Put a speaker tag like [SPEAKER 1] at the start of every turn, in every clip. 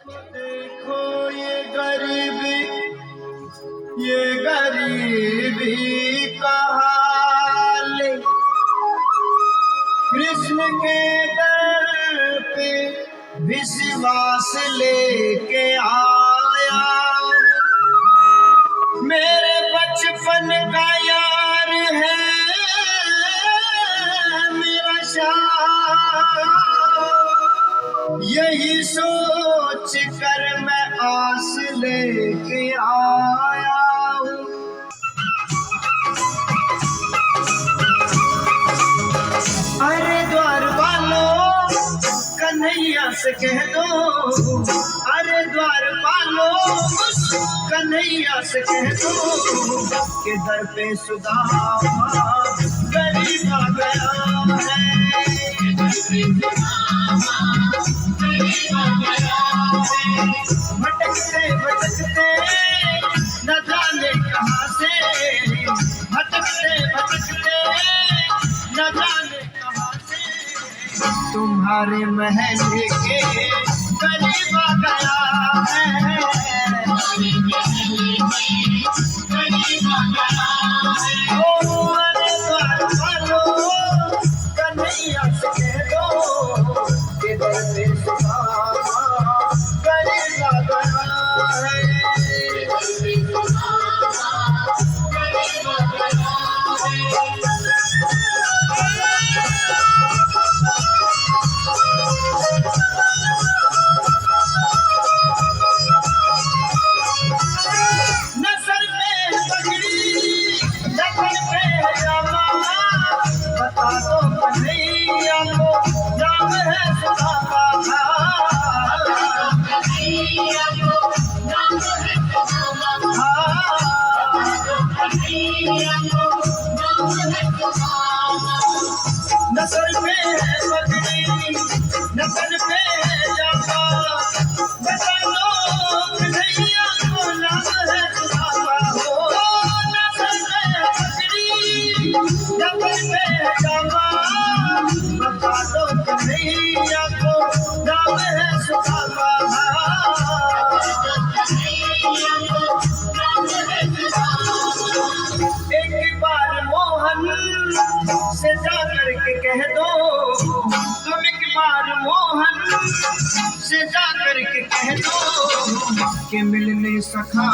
[SPEAKER 1] देखो ये गरीबी का हाल, कृष्ण के दर पे विश्वास लेके आया। मेरे बचपन का यार है मेरा शाह, यही सोच कर मैं आस लेके आया हूँ। अरे द्वार वालों कन्हैया से कह दो, अरे द्वार वालों कन्हैया से कह दो कि दर पे सुदामा गरीब आ गया है। भटकते भटकते न जाने कहाँ से, भटकते भटकते न जाने कहाँ से तुम्हारे महल के करीब आ गया है। ओ अरे द्वार वालों कन्हैया से कह दो कि दर पे सुदामा गरीब आ गया है। बता दो कन्हैया को नाम है सुदामा, कन्हैया को नाम है सुदामा, कन्हैया को नाम है सुदामा। न सर पे है पगड़ी न तन पे है जामा, बता दो कन्हैया को नाम है सुदामा। न सर पे है पगड़ी न तन पे है जामा, बता दो कन्हैया को नाम है सुदामा। एक बार मोहन से जा करके कह दो, तुम एक बार मोहन से जा करके कह दो कि मिलने सखा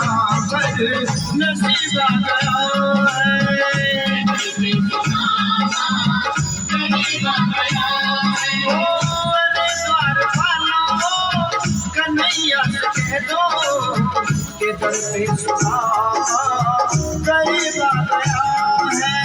[SPEAKER 1] पर नसीब आ गया है। ओ अरे द्वार वालों कन्हैया से कह दो कि दर पे सुदामा गरीब आ गया है।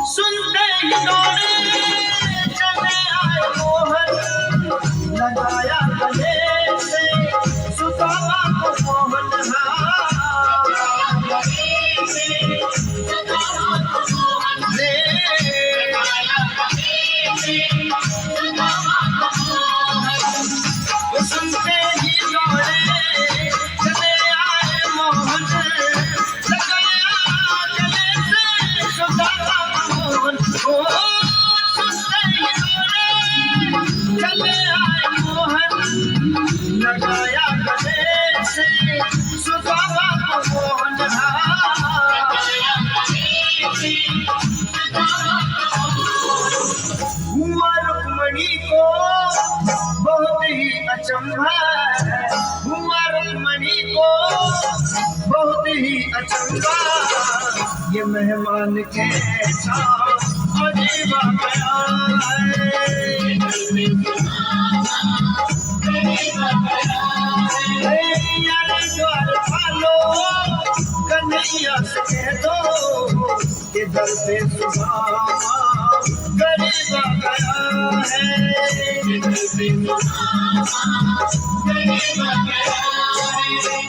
[SPEAKER 1] सुनते ही दौड़े चले आए मोहन, लगाया गले से सुदामा को मोहन। सुनते ही दौड़े चले आए मोहन, लगाया गले से सुदामा को मोहन। ओ सुनते ही दौड़े चले आए मोहन, लगाया गले से सुदामा को मोहन। हुआ रुक्मणी को बहुत ही अचंभा, हुआ रुक्मणी को बहुत ही अचंभा, ये मेहमान के साथ अजीब आ गया है। द्वार वालों कन्हैया से कह दो कि दर पे सुदामा गरीब आ गया है। गरीब आ गया है।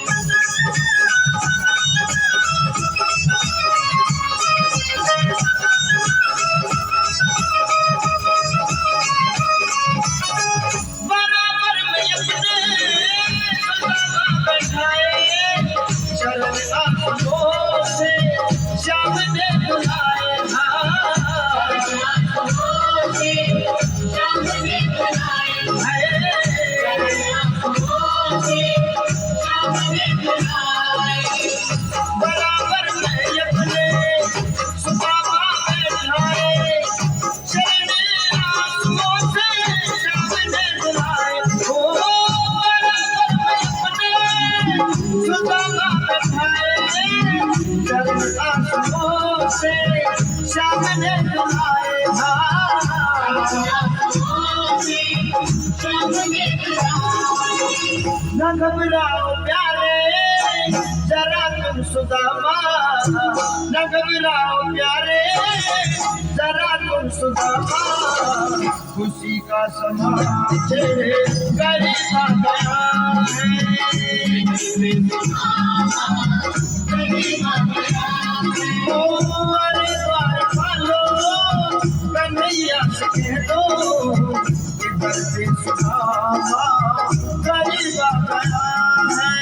[SPEAKER 1] बुलाए न घबराओ प्यारे जरा तुम सुदामा, न घबराओ प्यारे जरा तुम सुदामा, खुशी का समा तेरे गरीब आ गया है। ओ अरे द्वार पालो कन्हैया से कह दो कि बरसे सुदामा गरीब आ गया है।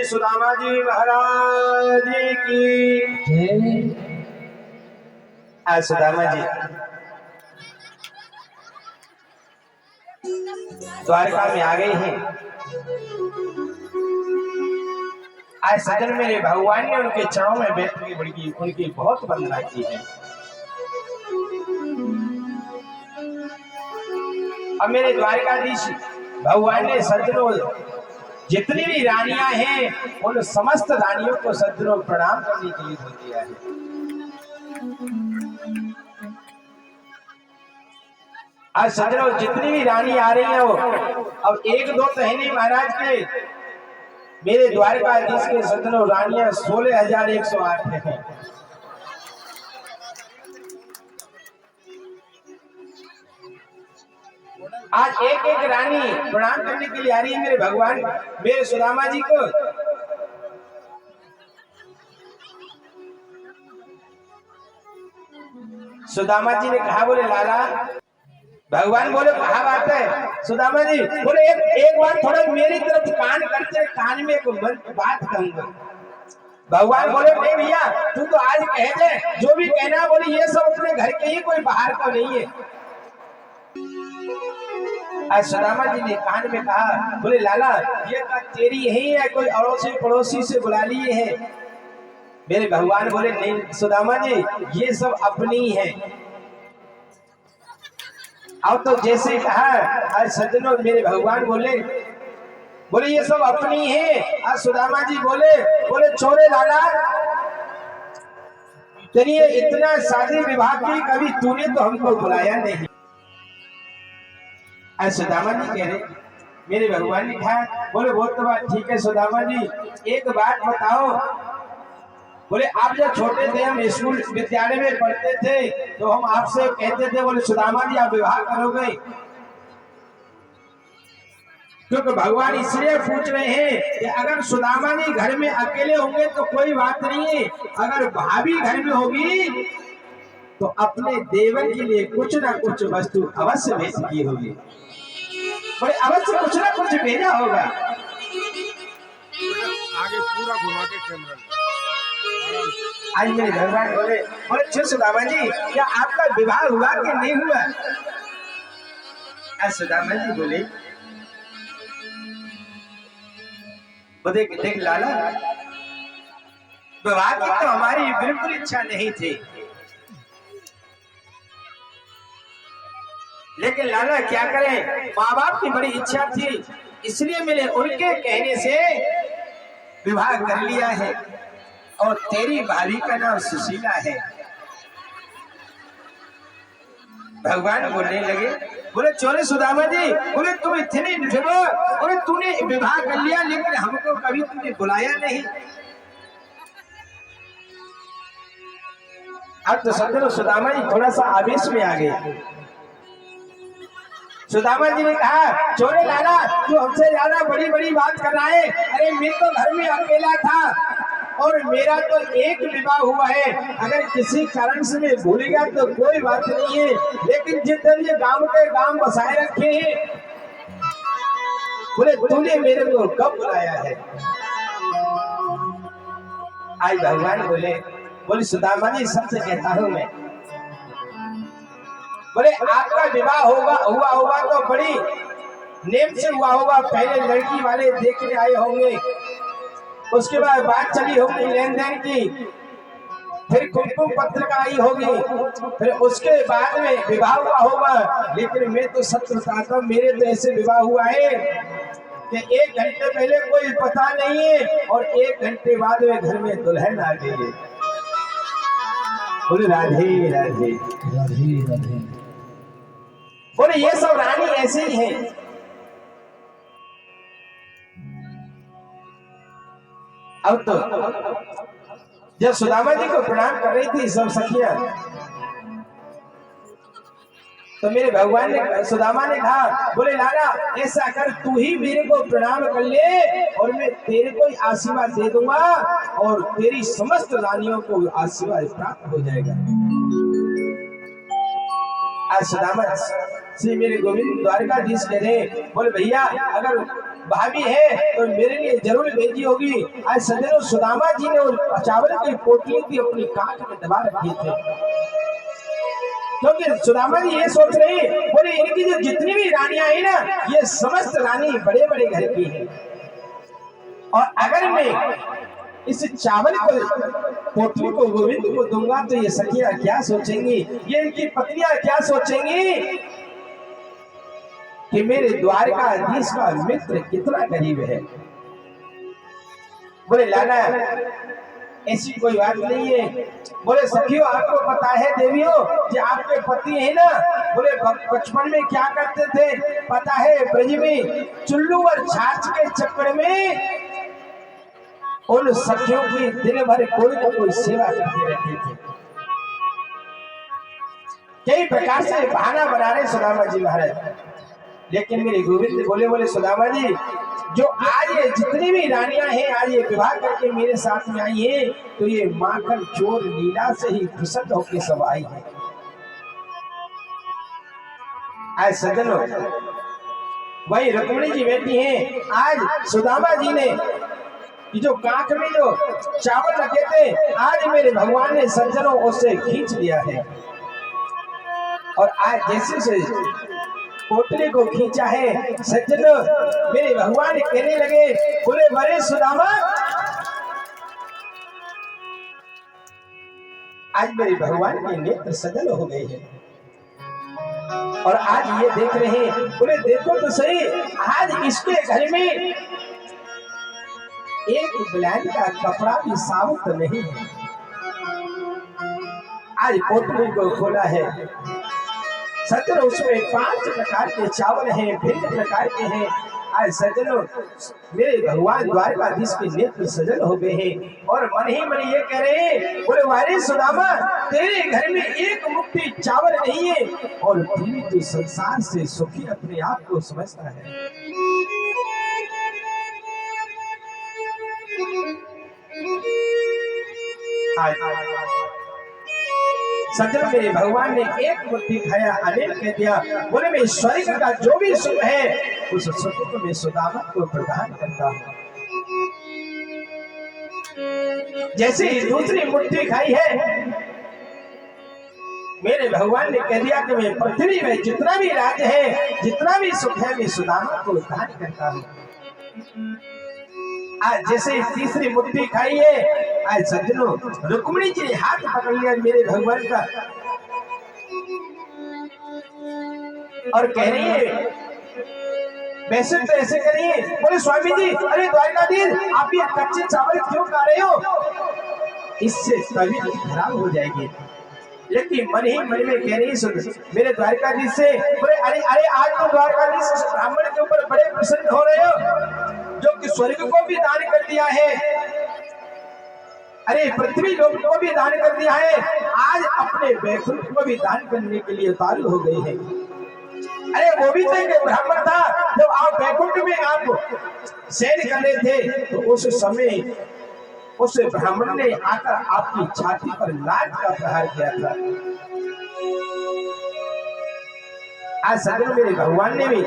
[SPEAKER 1] सुदामा जी महाराज की आज सुदामा जी द्वारका में आ गए हैं। आज सजन मेरे भगवान ने उनके चरणों में बैठ के बड़ी उनकी बहुत वंदना की है। अब मेरे द्वारकाधीश भगवान ने सज्जनों जितनी भी रानियां हैं उन समस्त रानियों को सज्जनों प्रणाम करने के लिए बोल दिया है। आज सज्जनों जितनी भी रानी आ रही है वो अब एक दो तो है नहीं महाराज के, मेरे द्वारकाधीश के सज्जनों रानियां 16,108 हैं। आज एक एक रानी प्रणाम करने के लिए आ रही है मेरे भगवान मेरे सुदामा जी को। सुदामा जी ने कहा बोले लाला, भगवान बोले कहा बात है सुदामा जी, बोले एक बार थोड़ा मेरी तरफ कान करते कान में एक बात कहूंगा। भगवान बोले नहीं भैया तू तो आज कह दे जो भी कहना, बोले ये सब अपने घर के ही कोई बाहर का नहीं है। आज सुदामा जी ने कान में कहा बोले लाला ये तेरी यही है कोई अड़ोसी पड़ोसी से बुला लिए है। मेरे भगवान बोले नहीं सुदामा जी ये सब अपनी है। अब तो जैसे कहा आज सज्जनों मेरे भगवान बोले ये सब अपनी है। आज सुदामा जी बोले छोरे लाला तेरी इतना शादी विवाह की कभी तूने तो हमको बुलाया नहीं। आज सुदामा जी कह रहे मेरे भगवान ने कहा बोले वो तो बात ठीक है सुदामा जी, एक बात बताओ। बोले आप जब छोटे थे हम स्कूल विद्यालय में पढ़ते थे तो हम आपसे कहते थे बोले सुदामा जी आप विवाह करोगे, क्योंकि भगवान इसलिए पूछ रहे हैं कि अगर सुदामा जी घर में अकेले होंगे तो कोई बात नहीं है, अगर भाभी घर में होगी तो अपने देवर के लिए कुछ ना कुछ वस्तु अवश्य भेजी होगी। बोले अवश्य कुछ ना कुछ भेजा होगा।
[SPEAKER 2] आगे पूरा घुमा के कैमरा
[SPEAKER 1] आज मेरे भगवान बोले सुदामा जी क्या आपका विवाह हुआ कि नहीं हुआ। आज सुदामा जी बोले देख लाला विवाह की तो हमारी बिल्कुल इच्छा नहीं थी, लेकिन लाला क्या करें माँ बाप की बड़ी इच्छा थी इसलिए मैंने उनके कहने से विवाह कर लिया है। और तेरी भाभी का नाम सुशीला है। भगवान बोलने लगे बोले चोरे सुदामा जी बोले तुम इतने निठुर, बोले तूने विवाह कर लिया लेकिन हमको कभी तूने बुलाया नहीं। अब तो समझो सुदामा जी थोड़ा सा आवेश में आ गए। सुदामा जी ने कहा चोरे लाला तू हमसे ज्यादा बड़ी बड़ी बात कर रहा है। अरे मैं तो घर में अकेला था और मेरा तो एक विवाह हुआ है, अगर किसी कारण से मैं भूल गया तो कोई बात नहीं है, लेकिन जितने ये गांव के गांव बसाए रखे हैं बोले तूने मेरे को कब बुलाया है। आज भगवान बोले सुदामा जी सबसे कहता हूं मैं, बोले आपका विवाह हुआ होगा तो बड़ी
[SPEAKER 3] नेम से हुआ होगा, पहले लड़की वाले देखने आए होंगे, उसके बाद बात चली होगी लेन देन की, फिर कुमकुम पत्रिका आई होगी, फिर उसके बाद में विवाह हुआ होगा। लेकिन मैं तो सच बताता हूं, मेरे तो ऐसे विवाह हुआ है कि 1 घंटे पहले कोई पता नहीं है और 1 घंटे बाद में घर में दुल्हन आ गई है। बोले राधे राधे
[SPEAKER 1] राधे राधे।
[SPEAKER 3] बोले ये सब रानी ऐसे ही है। अब तो जब सुदामा जी को प्रणाम कर रही थी सब सखियां, तो मेरे भगवान ने, सुदामा ने कहा, बोले लाला ऐसा कर, तू ही मेरे को प्रणाम कर ले और मैं तेरे को ही आशीर्वाद दे दूंगा और तेरी समस्त रानियों को आशीर्वाद प्राप्त हो जाएगा। आज सुदामा श्री मेरे गोविंद द्वारकाधीश कह रहे, बोले भैया अगर भाभी है तो मेरे लिए जरूर भेजी होगी। आज सज्जनों, सुदामा जी ने चावल की पोटली थी अपनी कांच में दबा रखी थी, क्योंकि सुदामा जी ये सोच रहे, बोले इनकी जो जितनी भी रानियां हैं ना, ये समस्त रानी बड़े बड़े घर की हैं, और अगर मैं इस चावल को पोटली को गोविंद को दूंगा तो ये सखियां क्या सोचेंगी, ये इनकी पत्नियां क्या सोचेंगी कि मेरे द्वारकाधीश का मित्र कितना गरीब है। बोले लाला ऐसी कोई बात नहीं है। बोले सखियों आपको पता है देवियों, जो आपके पति है ना, बोले बचपन में क्या करते थे पता है, ब्रज में चुल्लू और छाछ के चक्कर में उन सखियों की दिन भर कोई ना कोई सेवा करते रहते थे। कई प्रकार से बहाना बना रहे सुदामा जी महाराज। लेकिन मेरे गोविंद बोले, बोले सुदामा जी जो आज ये जितनी भी रानियां हैं आज ये विवाह करके मेरे साथ में आई है, तो ये माखन चोर लीला से ही प्रसन्न होकर सब आई है। आज सज्जनों वही रुक्मिणी जी बैठी हैं, आज सुदामा जी ने कि जो कांख में जो चावल रखे थे आज मेरे भगवान ने सज्जनों उससे खींच लिया है, और आज जैसे से पोटली को खींचा है सज्जनों मेरे भगवान कहने लगे, बोले बड़े सुदामा आज मेरे भगवान के नेत्र सजल हो गए हैं, और आज ये देख रहे हैं, बोले देखो तो सही आज इसके घर में एक ब्लैंड का कपड़ा भी साबुत नहीं है। आज पोटली को खोला है सज्जनों, उसमें 5 प्रकार के चावल हैं, भिन्न प्रकार के हैं। आज सज्जनों मेरे भगवान द्वारकाधीश के नेत्र सजल हो गए हैं, और मन ही मन ये कह रहे हैं, बोले वारे सुदामा तेरे घर में एक मुट्ठी चावल नहीं है, और फिर तो संसार से सुखी अपने आप को समझता है। सज्जन मेरे भगवान ने एक मुट्ठी खाया, अनेक कह दिया, बोले मैं स्वर्ग का जो भी सुख है उस सुख को मैं सुदामा को प्रदान करता हूँ। जैसे ही दूसरी मुट्ठी खाई है मेरे भगवान ने कह दिया कि मैं पृथ्वी में जितना भी राज्य है, जितना भी सुख है, मैं सुदामा को दान करता हूँ। आज जैसे तीसरी मुट्ठी खाई है, आज सज्जनों रुक्मिणी जी ने हाथ पकड़ लिया मेरे भगवान का, और कह रही है वैसे तो ऐसे करिए। बोले स्वामी जी अरे द्वारकाधीश आप ये कच्चे चावल क्यों खा रहे हो, इससे तबीयत खराब हो जाएगी। लेकिन मन ही मन में कह रही सुन मेरे द्वारकाधीश से, बोले अरे अरे आज तो द्वारकाधीश ब्राह्मण के ऊपर बड़े प्रसन्न हो रहे हो जो कि स्वर्ग को भी दान कर दिया है, अरे पृथ्वी लोक को भी दान कर दिया है, आज अपने वैकुंठ को भी दान करने के लिए उतारू हो गए हैं। अरे वो भी तो एक ब्राह्मण था, जब आप वैकुंठ में आप शयन कर रहे थे तो उस समय उस ब्राह्मण ने आकर आपकी छाती पर लात का प्रहार किया था। आज सदन मेरे भगवान ने भी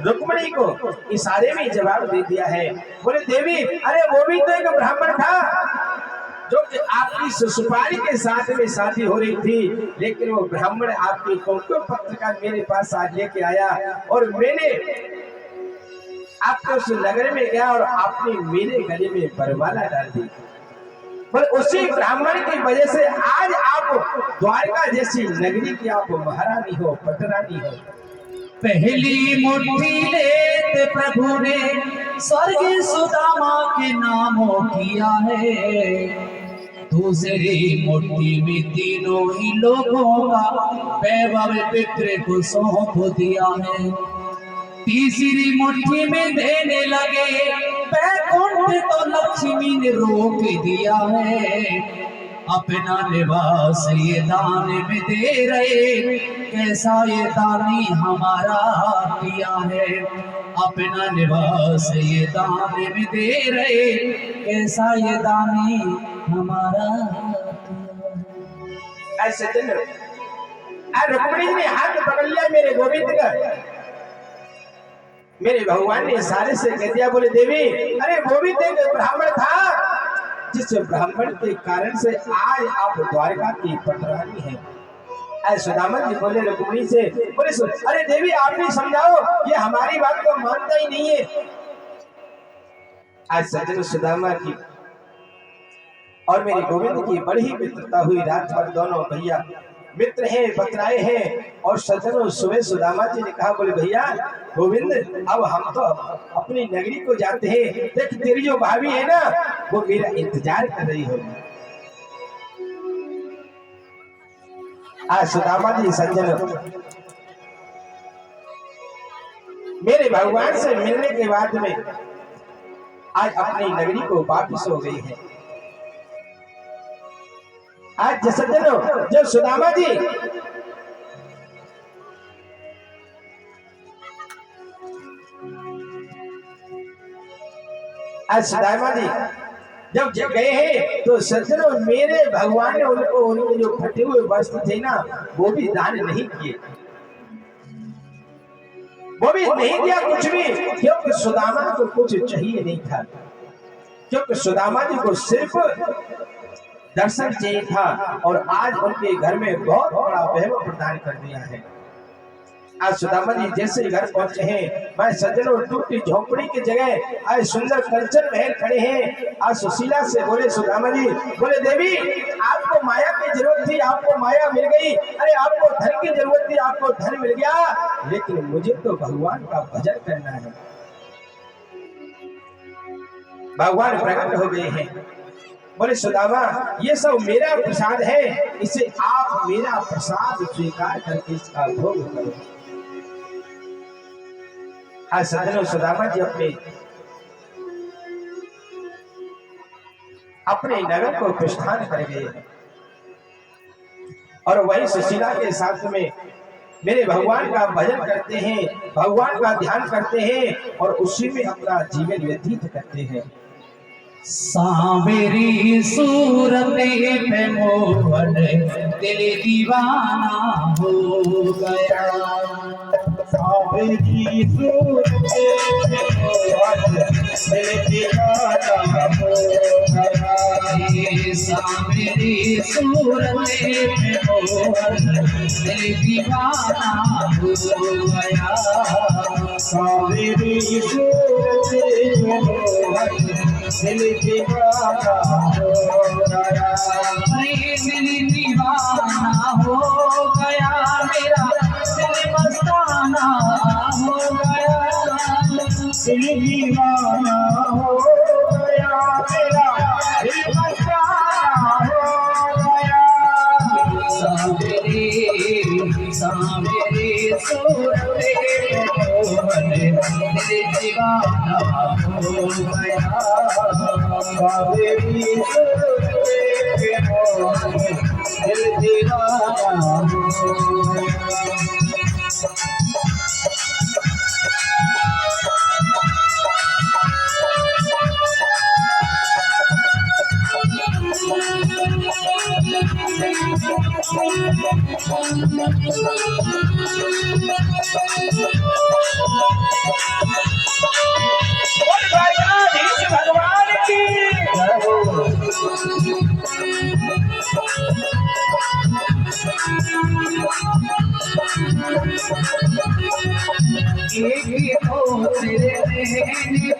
[SPEAKER 3] रुक्मिणी को इशारे में जवाब दे दिया है। बोले देवी अरे वो भी तो एक ब्राह्मण था, जो कि आपकी सुपारी के साथ में शादी हो रही थी, लेकिन वो ब्राह्मण आपके कुमकुम पत्र का मेरे पास आज लेके आया और मैंने आपके उस नगर में गया और आपने मेरे गले में बरमाला डाल दी। पर उसी ब्राह्मण की वजह से आज आप द्वारका जैसी नगरी की आप महारानी हो, पटरानी हो।
[SPEAKER 4] पहली मुट्ठी लेते प्रभु ने स्वर्ग सुदामा के नामों किया है, दूसरी मुट्ठी में तीनों ही लोगों का वैभव पितृ को सौंप दिया है, तीसरी मुट्ठी में देने लगे बैकुंठ तो लक्ष्मी ने रोक दिया है, अपना निवास ये दान में दे रहे, कैसा ये दानी हमारा किया है, अपना निवास ये दान में दे रहे, कैसा ये दानी हमारा किया।
[SPEAKER 3] ऐसे दिन रुक्मिणी ने हाथ पकड़ लिया मेरे गोविंद का, मेरे भगवान ने इशारे से कह दिया, बोले देवी, अरे गोविंद एक ब्राह्मण था जिस ब्राह्मण के कारण से आज आप द्वारका की पटरानी हैं। ऐ सुदामा जी बोले रुक्मिणी से, बोले अरे देवी आप भी समझाओ, ये हमारी बात को मानता ही नहीं है। आज सज्जन सुदामा की और मेरे गोविंद की बड़ी मित्रता हुई, रात भर दोनों भैया मित्र हैं, बतराए हैं। और सज्जनों सुबह सुदामा जी ने कहा, बोले भैया गोविंद अब हम तो अपनी नगरी को जाते हैं, देख तेरी जो भाभी है ना वो मेरा इंतजार कर रही होगी। आज सुदामा जी सज्जनों मेरे भगवान से मिलने के बाद में आज अपनी नगरी को वापिस हो गई है। आज सज्जनों जब सुदामा जी जब गए हैं तो सज्जनों मेरे भगवान ने उनको उनके जो फटे हुए वस्त्र थे ना वो भी दान नहीं किए, वो भी नहीं दिया कुछ भी, क्योंकि सुदामा को कुछ चाहिए नहीं था, क्योंकि सुदामा जी को सिर्फ दर्शन चाहिए था। और आज उनके घर में बहुत बड़ा वैभव प्रदान कर दिया है। आज सुदामा जी जैसे घर पहुंचे हैं, मैं सज्जनों टूटी झोपड़ी की जगह आज सुंदर कंचन महल खड़े हैं। आज सुशीला से बोले सुदामा जी, बोले देवी आपको माया की जरूरत थी, आपको माया मिल गई, अरे आपको धन की जरूरत थी, आपको धन मिल गया, लेकिन मुझे तो भगवान का भजन करना है। भगवान प्रकट हो गए हैं। बोले सुदामा ये सब मेरा प्रसाद है, इसे आप मेरा प्रसाद स्वीकार करके इसका भोग करो। आज सज्जनों सुदामा जी अपने नगर को प्रस्थान कर गए और वही सुशीला के साथ में मेरे भगवान का भजन करते हैं, भगवान का ध्यान करते हैं और उसी में अपना जीवन व्यतीत करते हैं।
[SPEAKER 4] सांवरी सूरत पे मोहन दिल दीवाना हो गया,
[SPEAKER 1] सांवरी सूरत पे मोहन दिल दीवाना हो गया,
[SPEAKER 4] सांवरी सूरत पे मोहन दिल दीवाना हो गया,
[SPEAKER 1] सांवरी सूरत पे मोहन दिल दीवाना हो गया,
[SPEAKER 4] दिल दीवाना हो गया, मेरा दिल मस्ताना हो गया,
[SPEAKER 1] दिल दीवाना हो गया, मेरा दिल मस्ताना हो गया।
[SPEAKER 4] सांवरी सूरत मोहन दिल दीवाना हो गया,
[SPEAKER 1] सांवरी सूरत मोहन दिल दीवाना हो गया।
[SPEAKER 3] भगवान की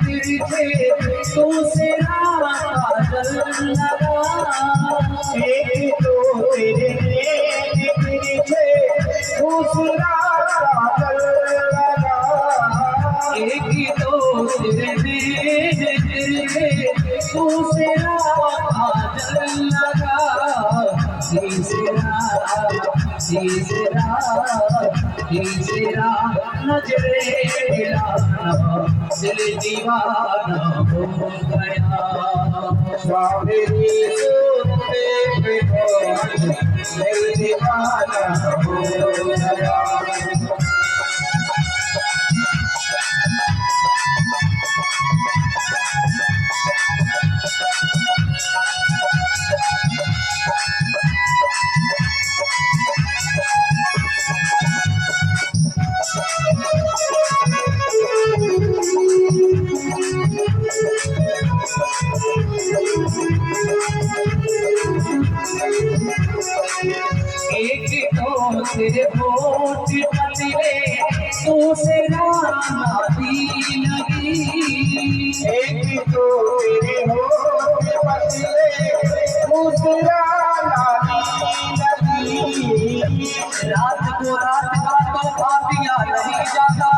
[SPEAKER 4] तिरछे दूसरा काजल लगा।
[SPEAKER 3] एक तो तेरे तिरछे दूसरा काजल लगा।
[SPEAKER 4] एक तो तेरे तिरछे दूसरा काजल लगा। तीसरा तीसरा नजरे मिलाना दिल दीवाना हो गया।
[SPEAKER 3] स्वामी सूरते पे दिल दीवाना हो गया।
[SPEAKER 4] एक तो तेरे होठ पतले दूसरा नाती लगी।
[SPEAKER 3] एक तो तेरे होठ पतले दूसरा नाती लगी।
[SPEAKER 4] रात को रात का तो पापिया नहीं जाता,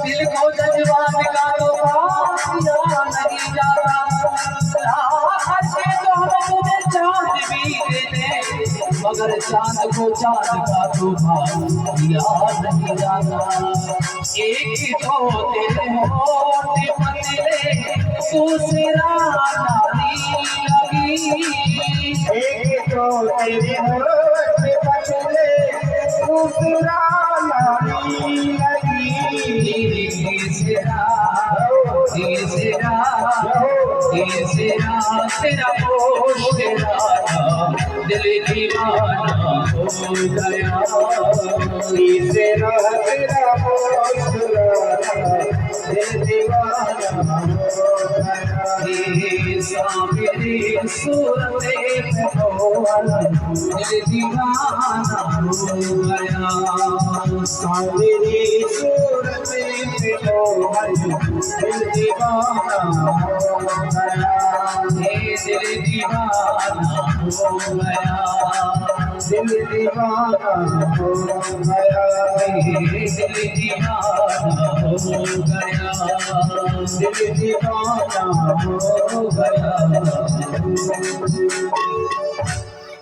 [SPEAKER 4] दिल को जज्बात का तो पापिया नहीं जाता। रात के तो हम तुझे चांद भी दे दे, मगर चांद को चांद का तो पापिया नहीं जाता। एक तो तेरे होठ पतले दूसरा नारी लगी।
[SPEAKER 3] एक तो तेरे होठ पतले दूसरा नारी लगी।
[SPEAKER 4] तीसरा तेरा होश तेरा दिल दीवाना हो गया।
[SPEAKER 3] तीसरा तेरा होश दिल दीवाना हो गया।
[SPEAKER 4] सामने सूरते दिल दीवाना हो गया।
[SPEAKER 3] सामने सूरते दिल दीवाना हो गया।
[SPEAKER 4] दिल दीवाना हो गया।
[SPEAKER 3] दिल दीवाना हो गया।
[SPEAKER 4] दिल दीवाना हो गया।
[SPEAKER 3] दिल दीवाना हो गया।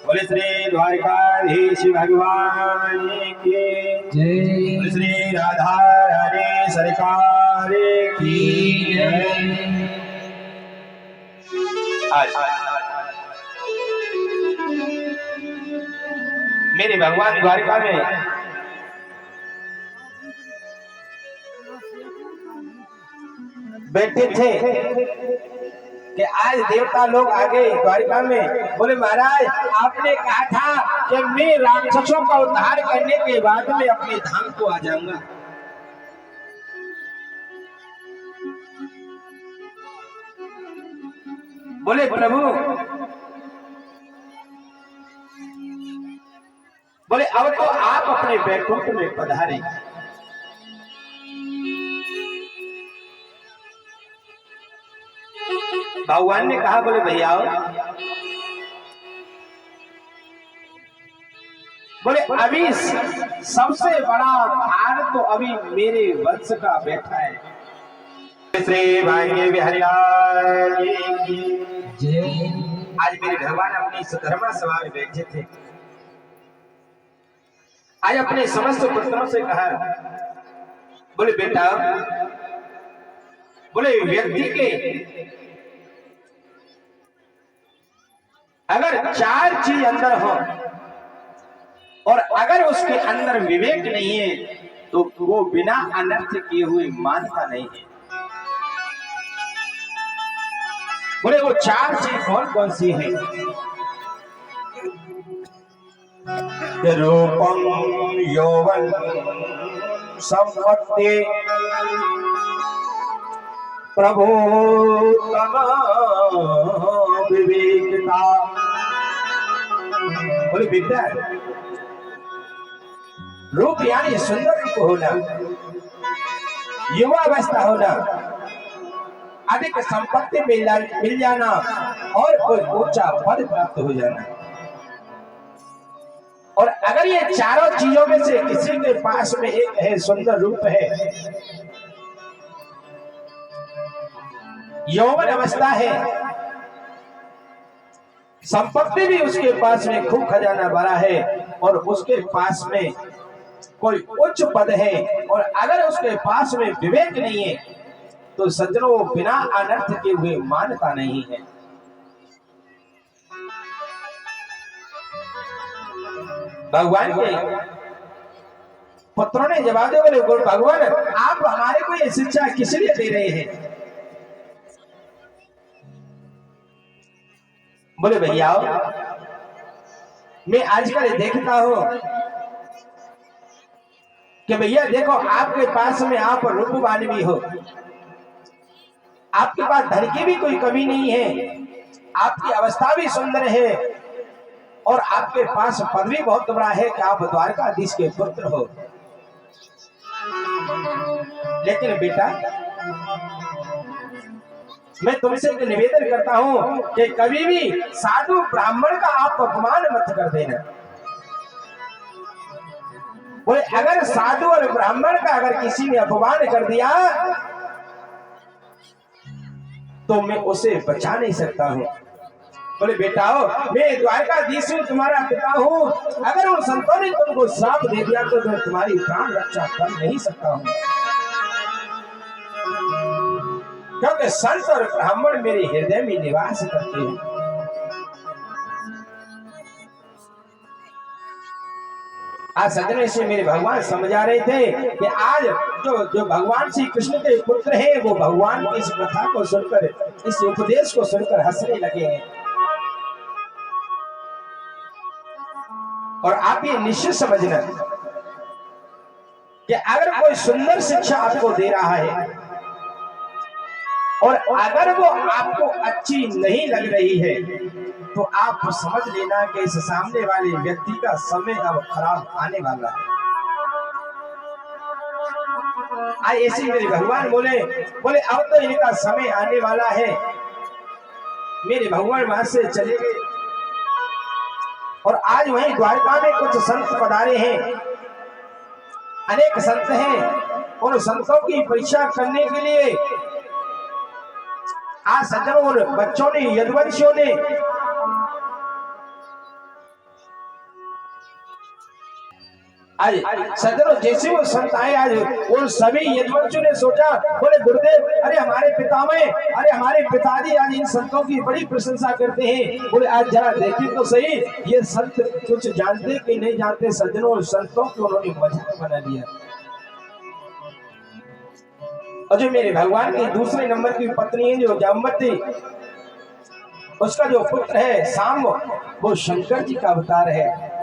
[SPEAKER 3] बोले श्री द्वारकाधीश भगवान की
[SPEAKER 4] जय।
[SPEAKER 3] बोले श्री राधा रानी सरकार की जय। आज मेरे भगवान द्वारका में बैठे थे कि आज देवता लोग आ गए द्वारका में। बोले महाराज आपने कहा था कि मैं राक्षसों का उद्धार करने के बाद में अपने धाम को आ जाऊंगा। बोले प्रभु, बोले अब तो आप अपने बैकुंठ में पधारे। भगवान ने कहा बोले भैया बोले अभी सबसे बड़ा भार तो अभी मेरे वंश का बैठा है। श्री भाग्य बिहारी लाल की
[SPEAKER 4] जय।
[SPEAKER 3] आज मेरे भगवान अपनी सधर्मा सभा में बैठे थे। आज अपने समस्त पुत्रों से कहा बोले बेटा, बोले व्यक्ति के अगर चार चीज अंदर हो और अगर उसके अंदर विवेक नहीं है तो वो बिना अनर्थ किए हुए मानता नहीं है। बोले वो चार चीज कौन कौन सी है? रूपम यौवन संपत्ति प्रभु विवेकता। बोले विद्या, रूप यानी सुंदर रूप होना, युवा अवस्था होना, अधिक संपत्ति मिल जाना और कोई ऊंचा पद प्राप्त हो जाना। और अगर ये चारों चीजों में से किसी के पास में एक है, सुंदर रूप है, यौवन अवस्था है, संपत्ति भी उसके पास में खूब खजाना भरा है और उसके पास में कोई उच्च पद है, और अगर उसके पास में विवेक नहीं है तो सज्जनों बिना अनर्थ के हुए मानता नहीं है। भगवान के पुत्रों ने जवाब दिया, बोले भगवान आप हमारे को ये शिक्षा किस लिए दे रहे हैं? बोले भैया मैं आजकल देखता हूं कि भैया देखो आपके पास में आप रूपवान भी हो, आपके पास धन की भी कोई कमी नहीं है, आपकी अवस्था भी सुंदर है और आपके पास पद भी बहुत बड़ा है कि आप द्वारकाधीश के पुत्र हो। लेकिन बेटा मैं तुमसे एक निवेदन करता हूं कि कभी भी साधु ब्राह्मण का आप अपमान मत कर देना। बोले अगर साधु और ब्राह्मण का अगर किसी ने अपमान कर दिया तो मैं उसे बचा नहीं सकता हूं। बोले बेटा मैं द्वारकाधीश हूं, तुम्हारा पिता हूं, अगर उन संतों ने तुमको श्राप दे दिया तो मैं तुम्हारी प्राण रक्षा कर नहीं सकता हूं, क्योंकि संत और ब्राह्मण मेरे हृदय में निवास करते हैं। आज सदन से मेरे भगवान समझा रहे थे कि आज जो भगवान श्री कृष्ण के पुत्र हैं वो भगवान की इस कथा को सुनकर, इस उपदेश को सुनकर हंसने लगे हैं। और आप ये निश्चित समझना कि अगर कोई सुंदर शिक्षा आपको दे रहा है और अगर वो आपको अच्छी नहीं लग रही है तो आप समझ लेना कि इस सामने वाले व्यक्ति का समय अब खराब आने वाला है। आज ऐसे मेरे भगवान बोले अब तो इनका समय आने वाला है। मेरे भगवान वहां से चले गए और आज वहीं द्वारका में कुछ संत पधारे हैं, अनेक संत हैं। उन संतों की परीक्षा करने के लिए आज सज्जनों और बच्चों ने, यदुवंशियों ने आज सज्जनों जैसे वो संत आए, आज उन सभी यदुवंशियों ने सोचा, बोले गुरुदेव अरे हमारे पितामह, अरे हमारे पिताजी आज इन संतों की बड़ी प्रशंसा करते हैं। बोले आज जरा देखें तो सही ये संत कुछ जानते कि नहीं जानते। सज्जनों संतों को उन्होंने मजाक बना दिया। और जो मेरे भगवान की दूसरे नंबर की पत्नी है जो जामवती, उसका जो पुत्र है सांब, वो शंकर जी का अवतार है,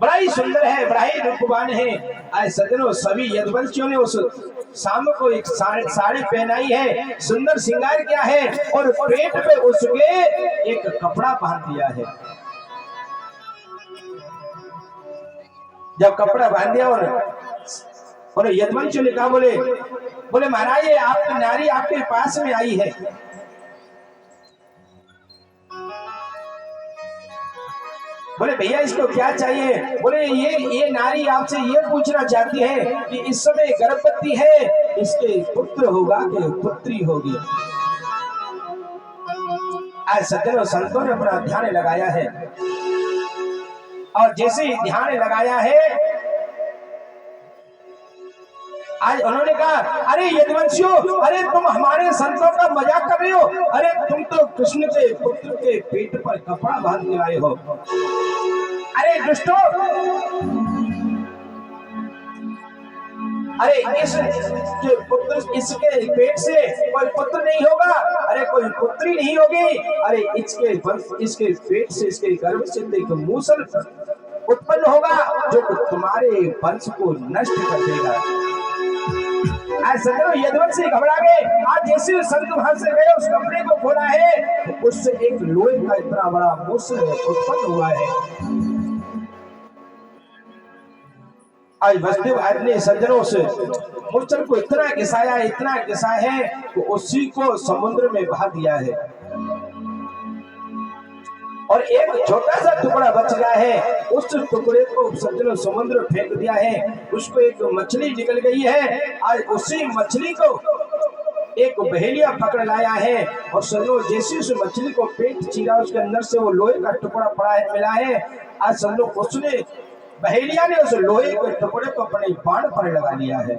[SPEAKER 3] बड़ा ही सुंदर है, बड़ा ही रूपवान है। आज सज्जनों सभी यदुवंशियों ने उस सांब को एक साड़ी पहनाई है, सुंदर श्रृंगार किया है और पेट पे उसके एक कपड़ा बांध दिया है। जब कपड़ा बांध दिया और यदुवंशियों ने कहा, बोले महाराज ये आपकी नारी आपके पास में आई है। बोले भैया इसको क्या चाहिए? बोले ये नारी आपसे ये पूछना चाहती है कि इस समय गर्भवती है, इसके पुत्र होगा कि पुत्री होगी। आज सज्जनों संतों ने अपना ध्यान लगाया है और जैसे ही ध्यान लगाया है आज उन्होंने कहा, अरे यदुवंशियों, अरे तुम हमारे संतों का मजाक कर रहे हो, अरे तुम तो कृष्ण के पुत्र के पेट पर कपड़ा बांध के आए हो। अरे दुष्टो, अरे इसके पुत्र, इसके पेट से कोई पुत्र नहीं होगा, अरे कोई पुत्री नहीं होगी, अरे इसके पेट से, इसके गर्भ से एक मूसल उत्पन्न होगा जो तुम्हारे वंश को नष्ट कर देगा। आज सज्जनों यदुवंशी घबरा गए। आज जैसे संत वहां से गए, उस कपड़े को खोला है तो उससे एक लोहे का इतना बड़ा मूसल उत्पन्न हुआ है। आज वसुदेव अपने सज्जनों से मूर्छन को इतना घिसा है तो उसी को समुद्र में बहा दिया है और एक छोटा सा टुकड़ा बच गया है। उस टुकड़े को सज्जनों समुद्र फेंक दिया है, उसको एक मछली निकल गई है। आज उसी मछली को एक बहेलिया पकड़ लाया है और सज्जनों जैसे उस मछली को पेट चीरा उसके अंदर से वो लोहे का टुकड़ा पड़ा है मिला है। आज सज्जनों उसने बहेलिया ने उस लोहे के टुकड़े को अपने बाण पर लगा लिया है।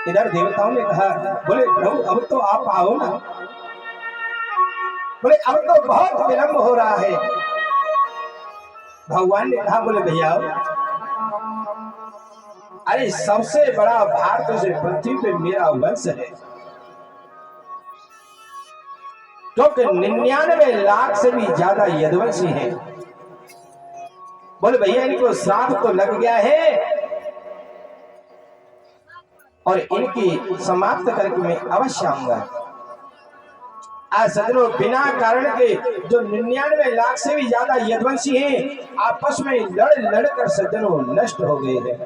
[SPEAKER 3] इधर देवताओं ने कहा, बोले प्रभु अब तो आप आओ ना। बोले अब तो बहुत विलंब हो रहा है। भगवान ने कहा, बोले भैया अरे सबसे बड़ा भार तो पृथ्वी पे मेरा वंश है, क्योंकि 99 लाख से भी ज्यादा यदुवंशी हैं। बोले भैया इनको श्राप तो लग गया है और इनकी समाप्त करके मैं अवश्य आऊंगा। आज सज्जनों बिना कारण के जो 99 लाख से भी ज्यादा यदुवंशी हैं आपस में लड़ कर सज्जनों नष्ट हो गए हैं।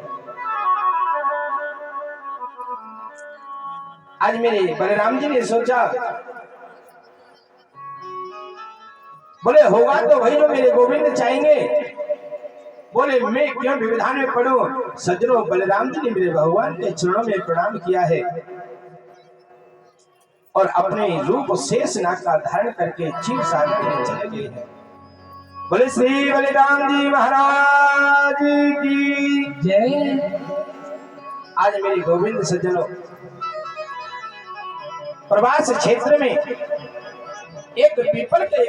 [SPEAKER 3] आज मेरे बलराम जी ने सोचा, बोले होगा तो वही जो मेरे गोविंद चाहेंगे। बोले मैं क्यों विविधान में पढ़ूं। सज्जनों बलराम जी ने मेरे भगवान के चरणों में प्रणाम किया है और अपने रूप शेष नाग का धारण करके क्षीर सागर में चले गए हैं। बोले श्री बलराम जी महाराज की
[SPEAKER 4] जय।
[SPEAKER 3] आज मेरे गोविंद सज्जनों प्रवास क्षेत्र में एक पीपल के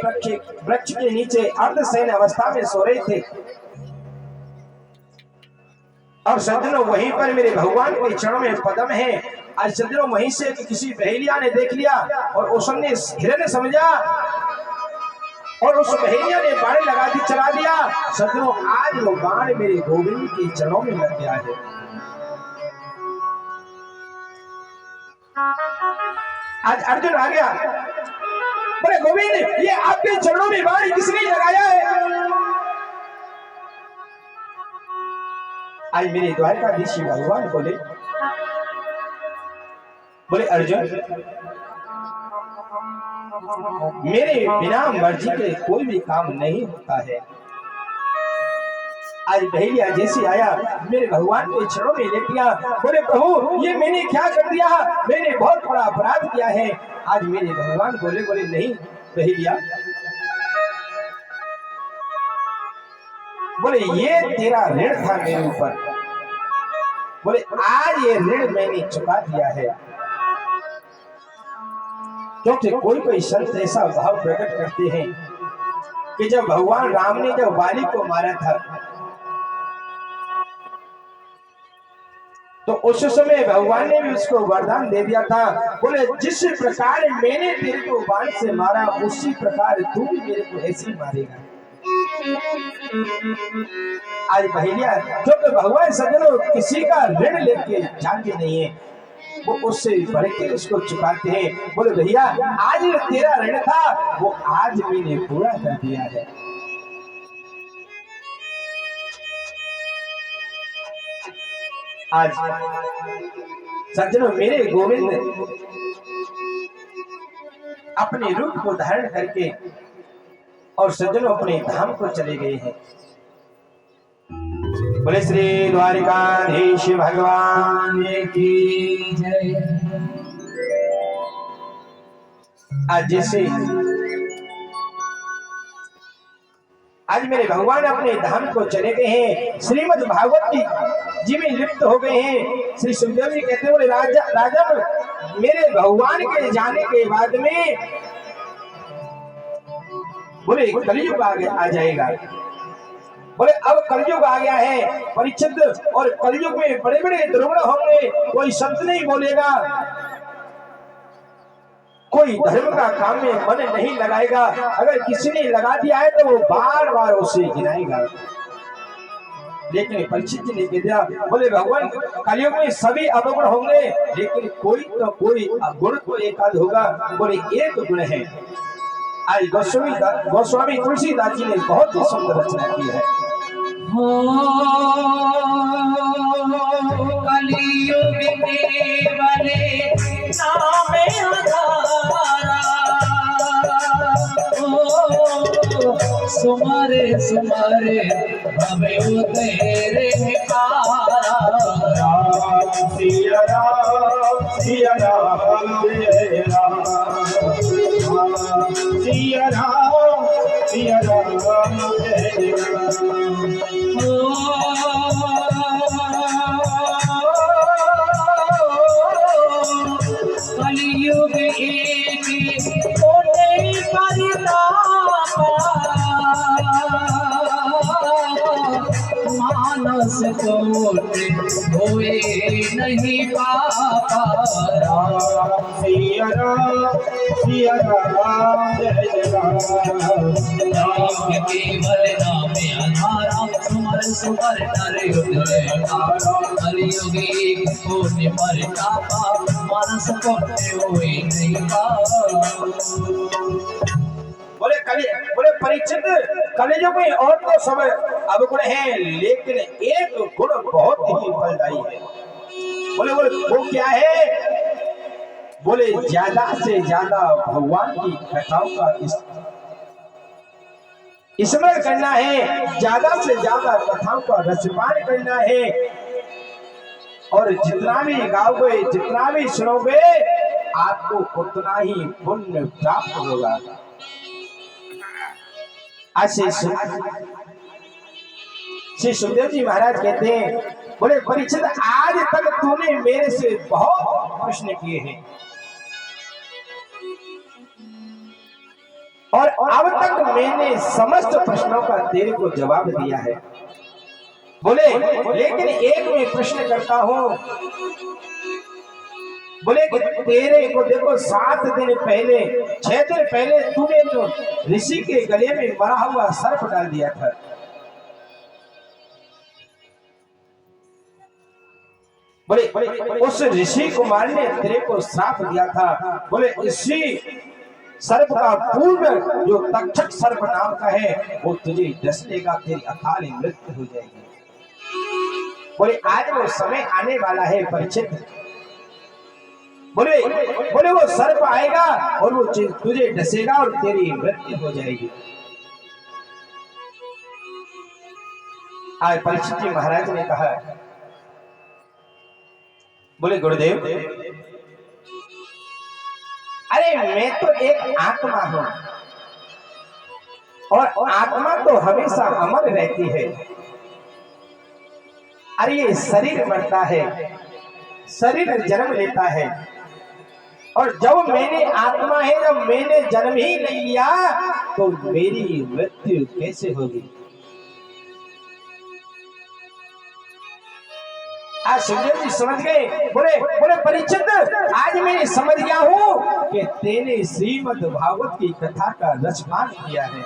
[SPEAKER 3] वृक्ष के नीचे अर्धशयन अवस्था में सो रहे थे और सज्जनों वहीं पर मेरे भगवान के चरणों में पद्म है। आज सज्जनों वहीं से किसी बहेलिया ने देख लिया और उसने हिरन समझा और उस बहेलिया ने बाण लगा दी चला दिया। सज्जनों आज वो बाण मेरे गोविंद के चरणों में लग गया है। आज अर्जुन आ गया, बोले गोविंद ये आपके चरणों में बाण किसने लगाया है। आज मेरे द्वारकाधीश भगवान बोले अर्जुन मेरे बिना मर्जी के कोई भी काम नहीं होता है। आज बहेलिया जैसे आया मेरे भगवान के चरणों में लेट गया। बोले प्रभु ये मैंने क्या कर दिया, मैंने बहुत बड़ा अपराध किया है। आज मेरे भगवान बोले नहीं बहेलिया, बोले ये तेरा ऋण था मेरे ऊपर। बोले आज ये ऋण मैंने चुका दिया है। क्योंकि कोई संत ऐसा भाव प्रकट करते हैं कि जब भगवान राम ने जब बाली को मारा था तो उस समय भगवान ने भी उसको वरदान दे दिया था। बोले जिस प्रकार मैंने तेरे को बाण से मारा उसी प्रकार तू भी मेरे को ऐसे ही मारेगा। आज बहेलिया क्योंकि भगवान सज्जनों किसी का ऋण लेके जाते नहीं है, वो उससे बढ़ के उसको चुकाते हैं। बोले भैया आज तेरा ऋण था वो आज मैंने पूरा कर दिया है। आज सज्जनों मेरे गोविंद अपने रूप को धारण करके और सज्जनों अपने धाम को चले गए हैं। बोले श्री द्वारिकाधीश भगवान की जय। आज जैसे आज मेरे भगवान अपने धाम को चले गए हैं, श्रीमद् भागवत जी में लिप्त हो गए हैं। श्री सुखदेव जी कहते हैं बोले राजा मेरे भगवान के जाने के बाद में बोले कलयुग आ जाएगा। बोले अब कलयुग आ गया है परीक्षित, और कलयुग में बड़े बड़े दुर्गुण होंगे, कोई शब्द नहीं बोलेगा, कोई धर्म का काम में मन नहीं लगाएगा। अगर किसी ने लगा दिया है तो वो बार बार उसे गिराएगा। लेकिन परीक्षित जी ने कह दिया बोले भगवान कलयुग में सभी अवगुण होंगे लेकिन कोई तो कोई गुण तो एक आध होगा। बोले एक गुण है आज गोस्वामी तुलसीदास जी ने बहुत ही सुंदर रचना की है।
[SPEAKER 4] हो कलियुग केवल नाम आधारा, हो सुमरे सुमरे भवे तेरे पारा।
[SPEAKER 3] सिया राम सिया राम जय राम, सिया राम सिया राम जय राम।
[SPEAKER 4] कलियुग एक कोटे परितापा, मानस कोटे होए नहीं पापा।
[SPEAKER 3] सिया राम जय राम।
[SPEAKER 4] केवल नाम आधारा, सुमर सुमर नर उतरे। कलियुग एक कोटि परितापा, मानस कोटि होए नहीं पापा।
[SPEAKER 3] बोले परीक्षित, कलियुग में और तो सब अवगुण है, लेकिन एक गुण बहुत ही फलदायी है। बोले वो क्या है? बोले ज्यादा से ज्यादा भगवान की कथाओं का स्मरण करना है, ज्यादा से ज्यादा कथाओं का रसपान करना है, और जितना भी गाओगे, जितना भी सुनोगे, आपको उतना ही पुण्य प्राप्त होगा। श्री सुखदेव जी महाराज कहते हैं, बोले परीक्षित, आज तक तूने मेरे से बहुत प्रश्न किए हैं, और अब तक मैंने समस्त प्रश्नों का तेरे को जवाब दिया है। बोले लेकिन एक मैं प्रश्न करता हूं। बोले तेरे को देखो, 7 दिन पहले, 6 दिन पहले तूने तो ऋषि के गले में मरा हुआ सर्प डाल दिया था। बोले उस ऋषि कुमार ने तेरे को श्राप दिया था। बोले इसी सर्प का पूर्व जो तक्षक सर्प नाम का है, वो तुझे डस लेगा, तेरी अकाल मृत्यु हो जाएगी। बोले आज वो समय आने वाला है परीक्षित। बोले वो सर्प आएगा और वो तुझे डसेगा और तेरी मृत्यु हो जाएगी। आज परीक्षित जी महाराज ने कहा, बोले गुरुदेव, अरे मैं तो एक आत्मा हूं, और आत्मा तो हमेशा अमर रहती है। अरे ये शरीर मरता है, शरीर जन्म लेता है, और जब मैंने आत्मा है, जब मैंने जन्म ही नहीं लिया, तो मेरी मृत्यु कैसे होगी? आज सुखदेव जी समझ गए। बोले परीक्षित, आज मैं समझ गया हूं कि तेने श्रीमद् भागवत की कथा का रसपान किया है।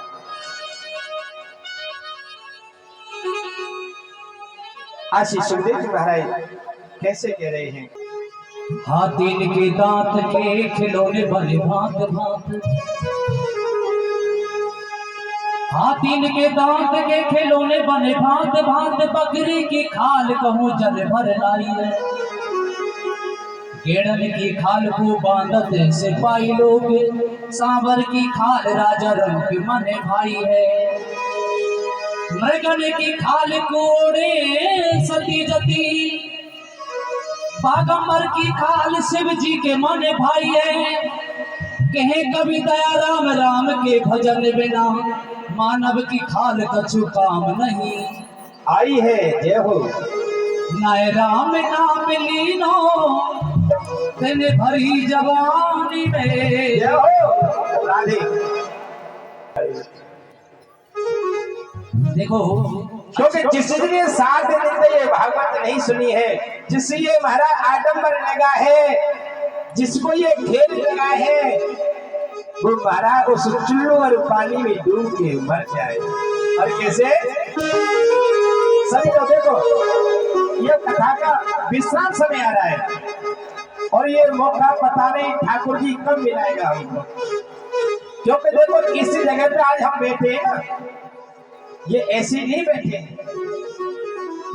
[SPEAKER 3] आज सुखदेव जी महाराज कैसे कह रहे हैं?
[SPEAKER 4] हाथीन के दांत के खिलौने बने भांत भांत, हाथीन के दांत के खिलौने बने भांत भांत। बकरी की खाल कहूँ जल भर लाई है, गेड़न की खाल को बांधत सिपाही लोग, सांवर की खाल राजा रंग के मने भाई है। मृगन की खाल कोड़े सती जती, बागंबर की खाल शिव जी के मने भाई है। कहे कभी दया राम राम के भजन बिना, मानव की खाल कछु काम नहीं
[SPEAKER 3] आई है। जय हो।
[SPEAKER 4] नाय राम नाम लीनो, तेने भरी जवानी में।
[SPEAKER 3] जय हो राधे।
[SPEAKER 4] देखो,
[SPEAKER 3] क्योंकि जिसने 7 दिन से ये भागवत नहीं सुनी है, जिसे ये महाराज आडंबर लगा है, जिसको ये खेल लगा है, वो महाराज उस चुल्लू और पानी में डूब के मर जाए। और कैसे? सभी को देखो, ये कथा का विश्राम समय आ रहा है, और ये मौका पता नहीं ठाकुर जी कब मिलाएगा हमको। क्योंकि देखो इस जगह पे आज हम बैठे हैं ना, ये ऐसे नहीं बैठे हैं।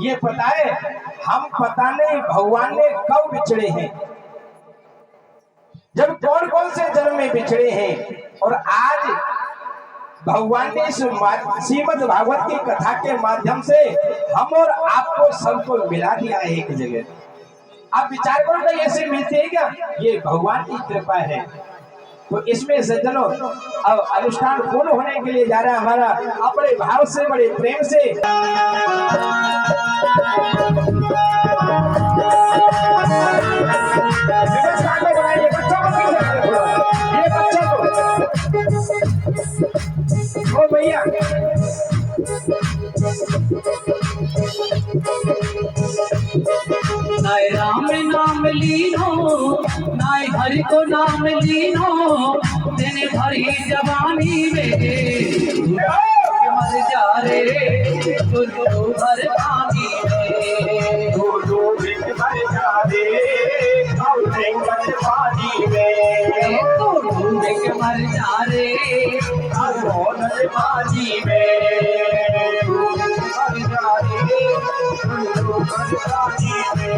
[SPEAKER 3] ये पता है हम पता नहीं भगवान ने कब बिछड़े हैं, जब कौन कौन से जन्म में बिछड़े हैं, और आज भगवान ने इस श्रीमद् भागवत की कथा के माध्यम से हम और आपको सबको मिला दिया है एक जगह। आप विचार करो कि ऐसे मिलते हैं क्या? ये भगवान की कृपा है। तो इसमें सज्जनों अब अनुष्ठान पूर्ण होने के लिए जा रहा है हमारा अपने भाव से बड़े प्रेम से ये बच्चा ओ भैया
[SPEAKER 4] नाय राम नाम लीनो, नाय हरि को नाम लीनो, तेने भरी जवानी में मर जा रे गुरु भर पानी में।
[SPEAKER 3] मर जा रे पानी में,
[SPEAKER 4] तो डूब के मर जा रे
[SPEAKER 3] पानी में, मर जा रे पानी में।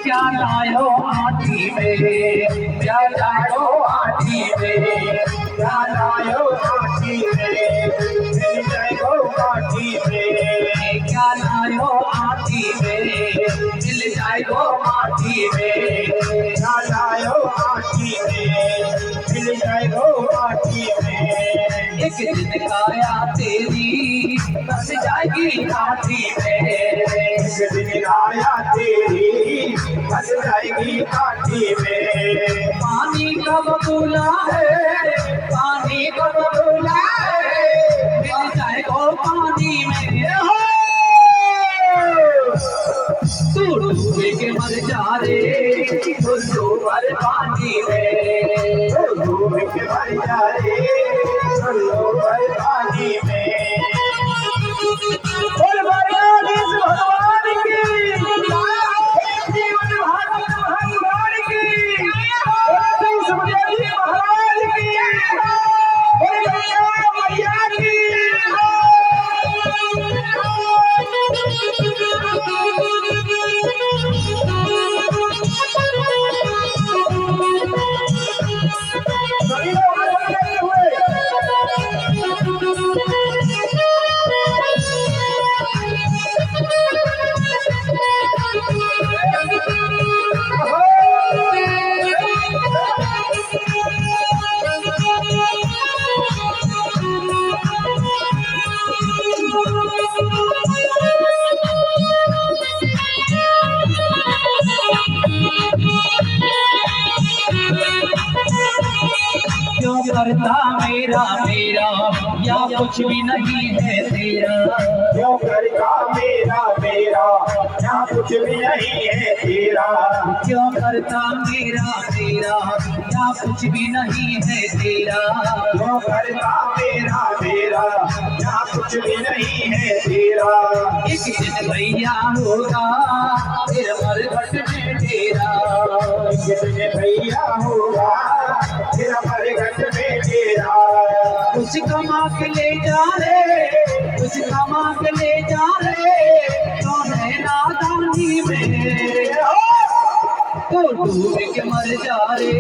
[SPEAKER 4] क्या लायो आटी में, क्या लायो आटी में,
[SPEAKER 3] क्या लायो आटी में, मिल जाएगो माटी में,
[SPEAKER 4] क्या लायो आटी में, मिल जाएगो माटी में।
[SPEAKER 3] क्या लायो आटी में, मिल जाएगो माटी में।
[SPEAKER 4] एक दिन काया तेरी बस जाएगी काठी में,
[SPEAKER 3] एक दिन आया तेरी बस जाएगी काठी में।
[SPEAKER 4] पानी का बबूला है, पानी का बबूला है, मिल जाएगो पानी में। तू डूब के मर जा रे गुरु भर पानी में,
[SPEAKER 3] डूब के मर जा रे गुरु भर पानी में। बोल भगवान की, जीवन भागवत भगवान की, बोल सुखदेव महाराज की, बोल गंगा मैया की।
[SPEAKER 4] क्यों करता मेरा मेरा या कुछ भी नहीं है तेरा,
[SPEAKER 3] क्यों करता मेरा मेरा यहाँ कुछ भी नहीं है तेरा।
[SPEAKER 4] क्यों करता मेरा मेरा या कुछ भी नहीं है तेरा।
[SPEAKER 3] क्यों करता मेरा मेरा यहाँ कुछ भी नहीं है तेरा।
[SPEAKER 4] एक दिन भैया होगा फिर मरघट में तेरा,
[SPEAKER 3] एक दिन भैया होगा फिर हमारे घर में तेरा।
[SPEAKER 4] कुछ कमा के ले जा रे, कुछ कमा के ले जा रे, तो है नादानी में। तो डूब के मर जा रे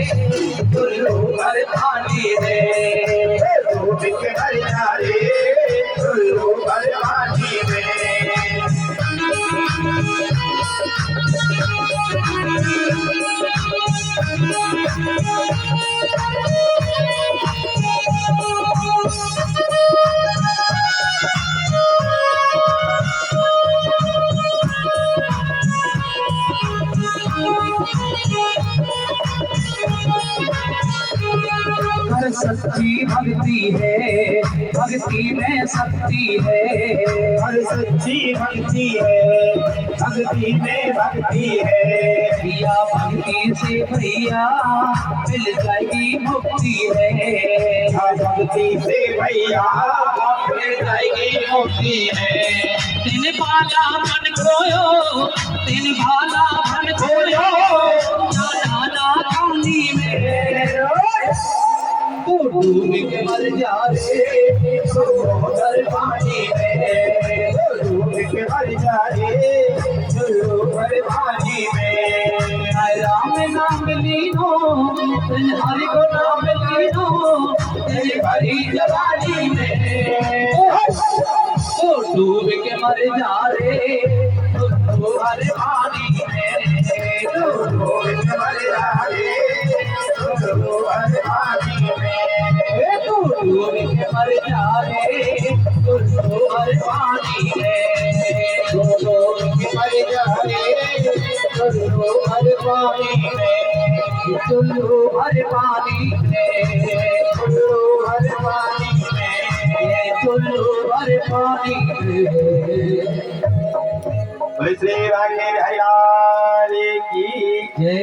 [SPEAKER 4] गुरु भर पानी में,
[SPEAKER 3] डूब के मर जा रे गुरु भर पानी में।
[SPEAKER 4] सच्ची भक्ति है, भक्ति में शक्ति है।
[SPEAKER 3] हर सच्ची भक्ति है, भक्ति में भक्ति है।
[SPEAKER 4] भैया भक्ति से भैया मिल जाएगी मुक्ति है।
[SPEAKER 3] भक्ति से भैया मिल जाएगी मुक्ति है।
[SPEAKER 4] तिन भाला मन खोयो, तिन भाला मन खोयो, नाना पानी में तू डूब के मर जा रे,
[SPEAKER 3] समुद्र पानी में डूब के मर जा रे, समुद्र पानी में।
[SPEAKER 4] राम नाम लीनो, तिन हरि को नाम लीनो, तेरी भरी जवानी में तो डूब के मर जा रे, तो हर पानी में
[SPEAKER 3] डूब के मर जा रे, समुद्र पानी में।
[SPEAKER 4] तू डूब के मर जा रे, तो हर पानी में
[SPEAKER 3] डूब के मर जा रे, समुद्र पानी में।
[SPEAKER 4] चलो हर पानी में,
[SPEAKER 3] समुद्र पानी में।
[SPEAKER 4] चलो हर पानी में।
[SPEAKER 3] बोले श्री राधे हरियाली की
[SPEAKER 4] जय।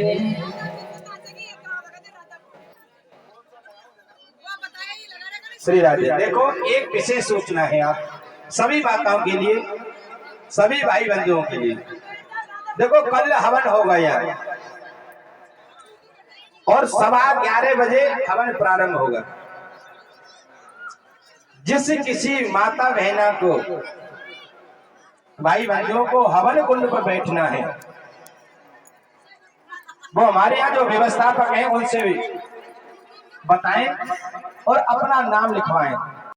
[SPEAKER 3] श्री राधे। देखो एक विशेष सूचना है आप सभी माताओं के लिए, सभी भाई बंधुओं के लिए। देखो कल हवन होगा यार, और 11:15 बजे हवन प्रारंभ होगा। जिस किसी माता बहना को, भाई बंधुओं को हवन कुंड पर बैठना है, वो हमारे यहाँ जो व्यवस्थापक हैं उनसे भी बताएं और अपना नाम लिखवाएं।